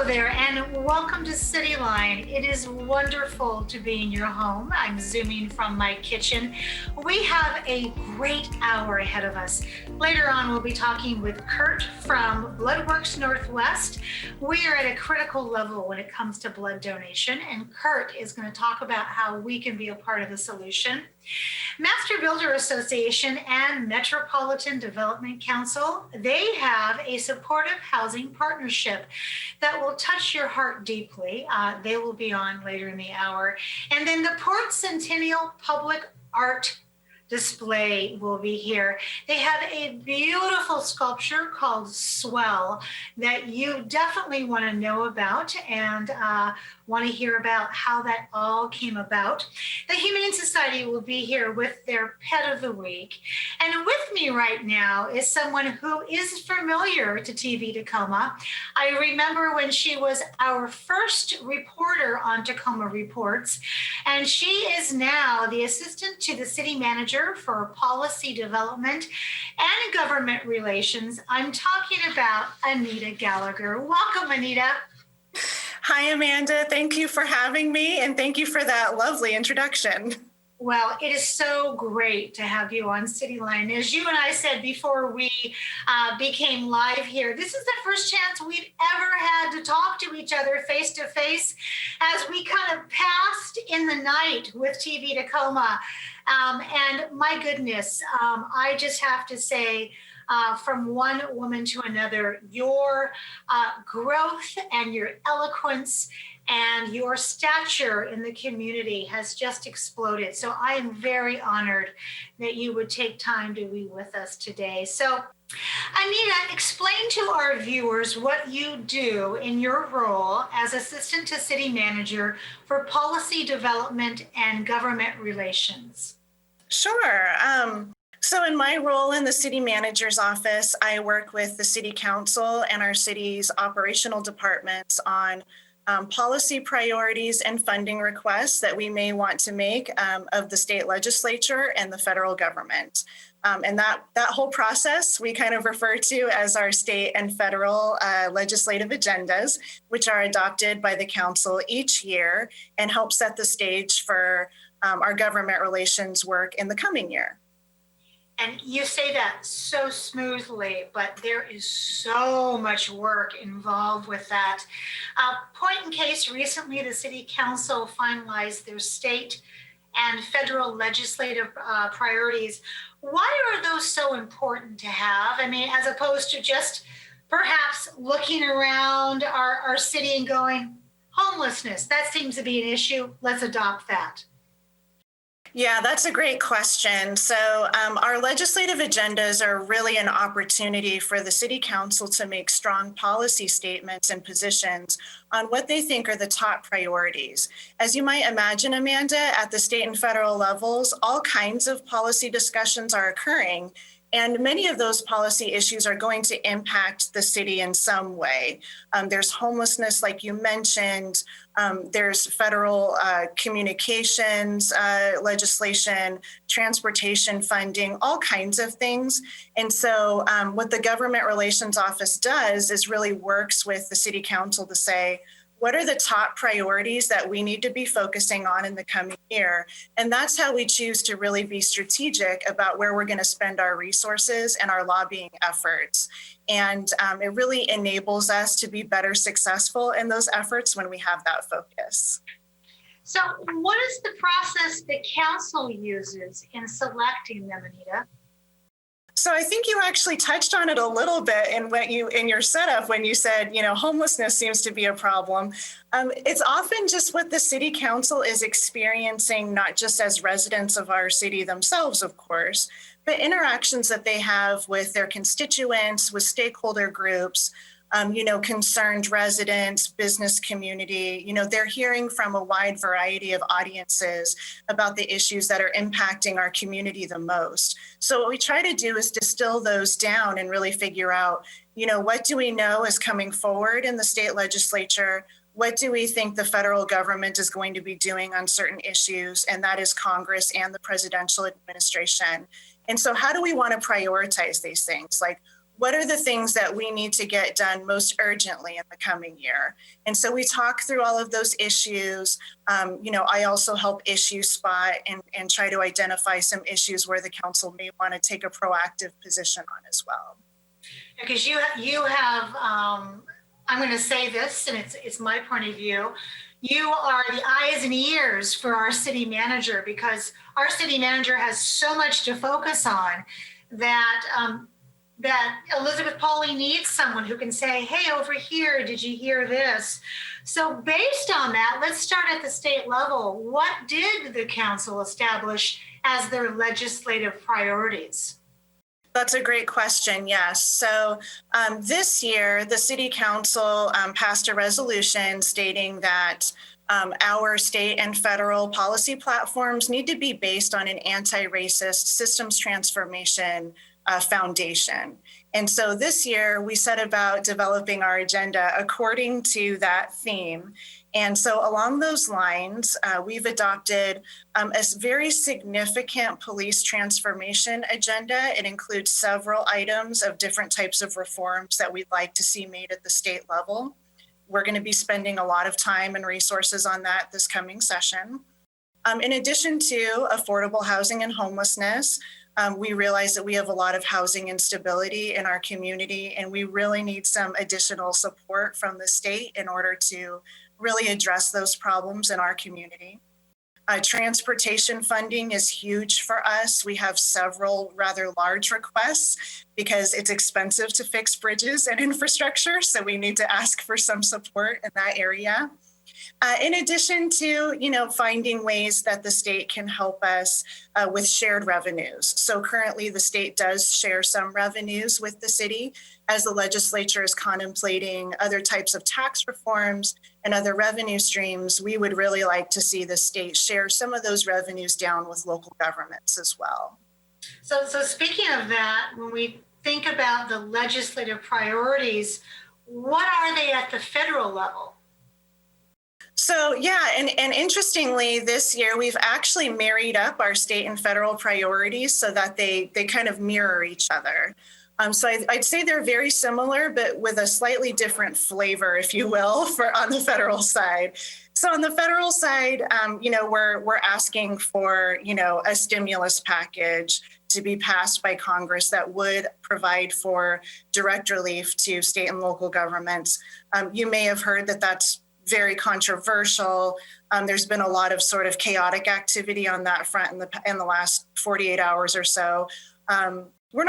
there, and welcome to Cityline. It is wonderful to be in your home. I'm zooming from my kitchen. We have a great hour ahead of us. Later on, we'll be talking with Kurt from Bloodworks Northwest. We are at a critical level when it comes to blood donation, and Kurt is going to talk about how we can be a part of the solution. Master Builder Association and Metropolitan Development Council, they have a supportive housing partnership that will touch your heart deeply. They will be on later in the hour. And then the Port Centennial Public Art display will be here. They have a beautiful sculpture called Swell that you definitely want to know about and want to hear about how that all came about. The Humane Society will be here with their Pet of the Week. And with me right now is someone who is familiar to TV Tacoma. I remember when she was our first reporter on Tacoma Reports, and she is now the assistant to the city manager for policy development and government relations. I'm talking about Anita Gallagher. Welcome, Anita. Hi, Amanda. Thank you for having me, and thank you for that lovely introduction. Well, it is so great to have you on Cityline. As you and I said before we became live here, this is the first chance we've ever had to talk to each other face to face as we kind of passed in the night with TV Tacoma. And my goodness, I just have to say, from one woman to another, your growth and your eloquence and your stature in the community has just exploded. So I am very honored that you would take time to be with us today. So Anita, explain to our viewers what you do in your role as Assistant to City Manager for Policy Development and Government Relations. Sure. So in my role in the city manager's office, I work with the city council and our city's operational departments on policy priorities and funding requests that we may want to make of the state legislature and the federal government. And that whole process we kind of refer to as our state and federal legislative agendas, which are adopted by the council each year and help set the stage for our government relations work in the coming year. And you say that so smoothly, but there is so much work involved with that. Point in case, recently the City Council finalized their state and federal legislative priorities. Why are those so important to have? I mean, as opposed to just perhaps looking around our city and going, homelessness, that seems to be an issue, let's adopt that. Yeah, that's a great question. So our legislative agendas are really an opportunity for the City Council to make strong policy statements and positions on what they think are the top priorities. As you might imagine, Amanda, at the state and federal levels, all kinds of policy discussions are occurring. And many of those policy issues are going to impact the city in some way. There's homelessness, like you mentioned. There's federal communications legislation, transportation funding, all kinds of things. And so what the Government Relations Office does is really works with the City Council to say, what are the top priorities that we need to be focusing on in the coming year? And that's how we choose to really be strategic about where we're going to spend our resources and our lobbying efforts. And it really enables us to be better successful in those efforts when we have that focus. So what is the process the council uses in selecting them, Anita? So I think you actually touched on it a little bit in your setup when you said, homelessness seems to be a problem. It's often just what the city council is experiencing, not just as residents of our city themselves, of course, but interactions that they have with their constituents, with stakeholder groups, concerned residents, business community. They're hearing from a wide variety of audiences about the issues that are impacting our community the most. So what we try to do is distill those down and really figure out, what do we know is coming forward in the state legislature? What do we think the federal government is going to be doing on certain issues? And that is Congress and the presidential administration. And so how do we want to prioritize these things? Like, what are the things that we need to get done most urgently in the coming year? And so we talk through all of those issues. I also help issue spot and try to identify some issues where the council may want to take a proactive position on as well. Because you have I'm going to say this, and it's my point of view. You are the eyes and ears for our city manager, because our city manager has so much to focus on that that Elizabeth Pauley needs someone who can say, hey, over here, did you hear this? So based on that, let's start at the state level. What did the council establish as their legislative priorities? That's a great question. Yes. So this year, the City Council passed a resolution stating that our state and federal policy platforms need to be based on an anti-racist systems transformation foundation. And so this year, we set about developing our agenda according to that theme. And so along those lines, we've adopted a very significant police transformation agenda. It includes several items of different types of reforms that we'd like to see made at the state level. We're going to be spending a lot of time and resources on that this coming session. In addition to affordable housing and homelessness, we realize that we have a lot of housing instability in our community, and we really need some additional support from the state in order to really address those problems in our community. Transportation funding is huge for us. We have several rather large requests because it's expensive to fix bridges and infrastructure, so we need to ask for some support in that area. In addition to, finding ways that the state can help us with shared revenues. So currently the state does share some revenues with the city. As the legislature is contemplating other types of tax reforms and other revenue streams, we would really like to see the state share some of those revenues down with local governments as well. So speaking of that, when we think about the legislative priorities, what are they at the federal level? So and interestingly, this year we've actually married up our state and federal priorities so that they kind of mirror each other. So I'd say they're very similar, but with a slightly different flavor, if you will, on the federal side. So on the federal side, we're asking for, a stimulus package to be passed by Congress that would provide for direct relief to state and local governments. You may have heard that that's very controversial. There's been a lot of sort of chaotic activity on that front in the last 48 hours or so. We're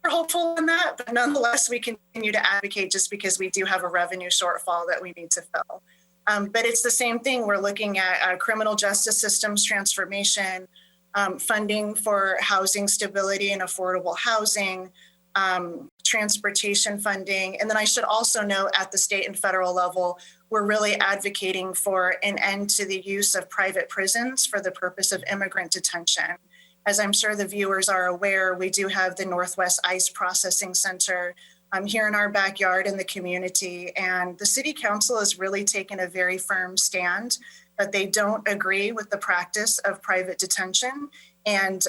hopeful in that, but nonetheless, we continue to advocate just because we do have a revenue shortfall that we need to fill. But it's the same thing. We're looking at criminal justice systems transformation, funding for housing stability and affordable housing, transportation funding. And then I should also note at the state and federal level, we're really advocating for an end to the use of private prisons for the purpose of immigrant detention. As I'm sure the viewers are aware, we do have the Northwest ICE Processing Center here in our backyard in the community. And the City Council has really taken a very firm stand that they don't agree with the practice of private detention. And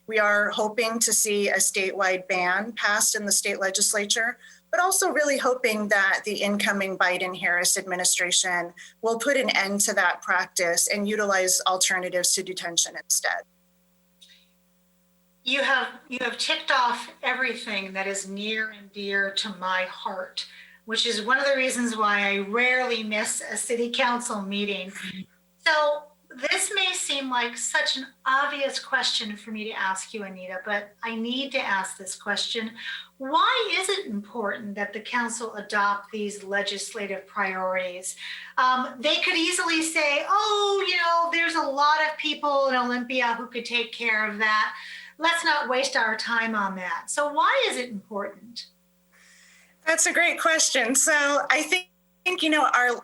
we are hoping to see a statewide ban passed in the state legislature, but also really hoping that the incoming Biden-Harris administration will put an end to that practice and utilize alternatives to detention instead. You have ticked off everything that is near and dear to my heart, which is one of the reasons why I rarely miss a city council meeting. So this may seem like such an obvious question for me to ask you, Anita, but I need to ask this question. Why is it important that the council adopt these legislative priorities? They could easily say, there's a lot of people in Olympia who could take care of that. Let's not waste our time on that. So why is it important? That's a great question. So I think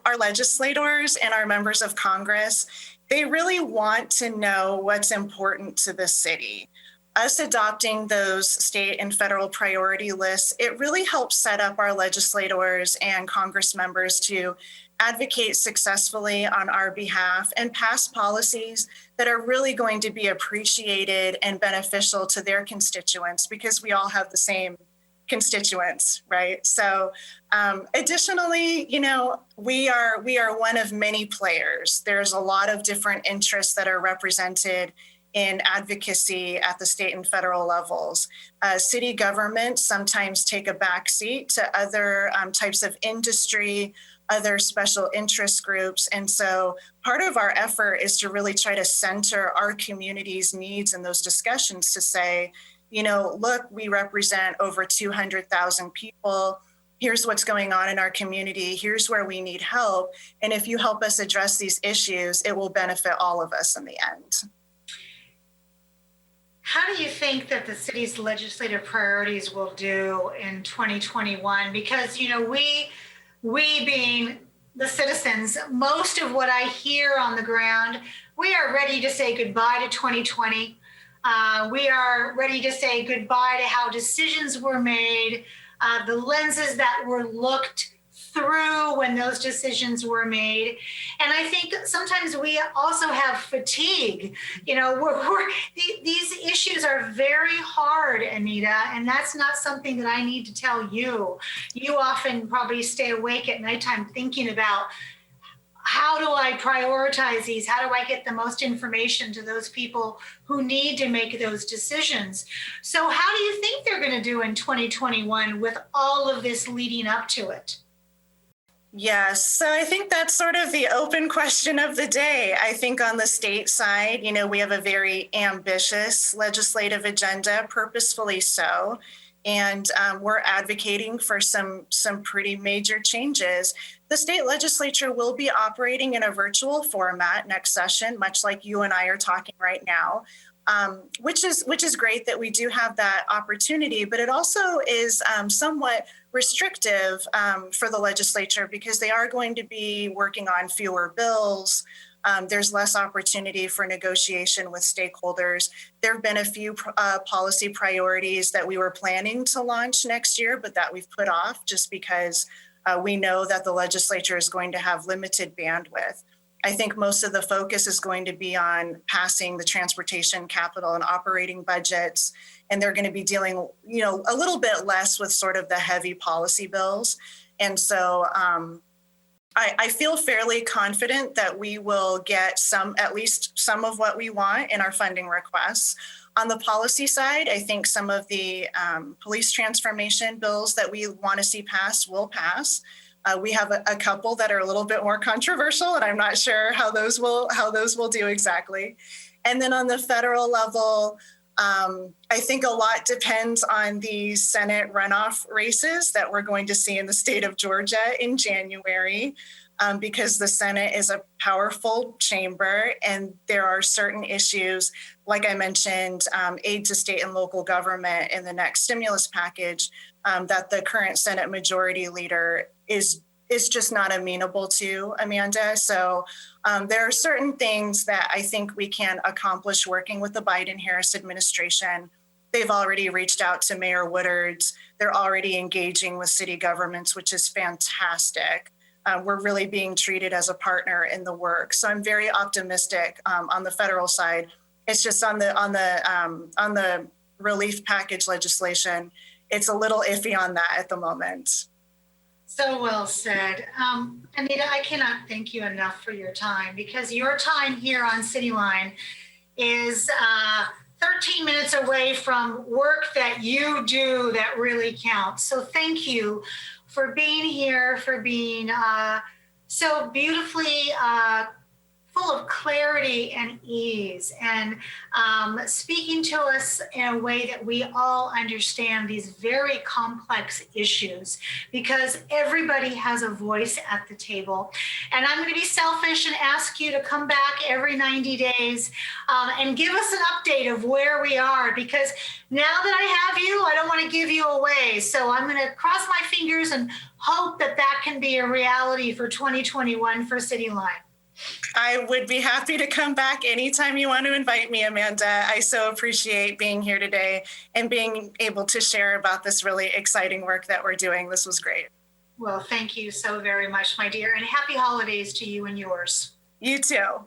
our legislators and our members of Congress, they really want to know what's important to the city. Us adopting those state and federal priority lists, it really helps set up our legislators and Congress members to advocate successfully on our behalf and pass policies that are really going to be appreciated and beneficial to their constituents, because we all have the same constituents, right? So additionally, we are one of many players. There's a lot of different interests that are represented in advocacy at the state and federal levels. City governments sometimes take a backseat to other types of industry, other special interest groups. And so part of our effort is to really try to center our community's needs in those discussions to say, look, we represent over 200,000 people. Here's what's going on in our community. Here's where we need help. And if you help us address these issues, it will benefit all of us in the end. How do you think that the city's legislative priorities will do in 2021? Because, we being the citizens, most of what I hear on the ground, we are ready to say goodbye to 2020. We are ready to say goodbye to how decisions were made, the lenses that were looked through when those decisions were made. And I think sometimes we also have fatigue. These issues are very hard, Anita, and that's not something that I need to tell you. You often probably stay awake at nighttime thinking about, how do I prioritize these? How do I get the most information to those people who need to make those decisions? So how do you think they're going to do in 2021 with all of this leading up to it? Yes, so I think that's sort of the open question of the day. I think on the state side, we have a very ambitious legislative agenda, purposefully so. And we're advocating for some pretty major changes. The state legislature will be operating in a virtual format next session, much like you and I are talking right now, which is great that we do have that opportunity. But it also is somewhat restrictive for the legislature because they are going to be working on fewer bills. There's less opportunity for negotiation with stakeholders. There have been a few policy priorities that we were planning to launch next year, but that we've put off just because we know that the legislature is going to have limited bandwidth. I think most of the focus is going to be on passing the transportation, capital, and operating budgets, and they're going to be dealing, a little bit less with sort of the heavy policy bills. And so I feel fairly confident that we will get at least some of what we want in our funding requests. On the policy side, I think some of the police transformation bills that we want to see passed will pass. We have a couple that are a little bit more controversial, and I'm not sure how those will do exactly. And then on the federal level, I think a lot depends on the Senate runoff races that we're going to see in the state of Georgia in January, because the Senate is a powerful chamber and there are certain issues, like I mentioned, aid to state and local government in the next stimulus package, that the current Senate majority leader is just not amenable to, Amanda. So there are certain things that I think we can accomplish working with the Biden-Harris administration. They've already reached out to Mayor Woodard's. They're already engaging with city governments, which is fantastic. We're really being treated as a partner in the work. So I'm very optimistic on the federal side. It's just on the relief package legislation, it's a little iffy on that at the moment. So well said. Anita, I cannot thank you enough for your time, because your time here on Cityline is 13 minutes away from work that you do that really counts. So thank you for being here, for being so beautifully full of clarity and ease, and speaking to us in a way that we all understand these very complex issues, because everybody has a voice at the table. And I'm going to be selfish and ask you to come back every 90 days and give us an update of where we are, because now that I have you, I don't want to give you away. So I'm going to cross my fingers and hope that that can be a reality for 2021 for Cityline. I would be happy to come back anytime you want to invite me, Amanda. I so appreciate being here today and being able to share about this really exciting work that we're doing. This was great. Well, thank you so very much, my dear, and happy holidays to you and yours. You too.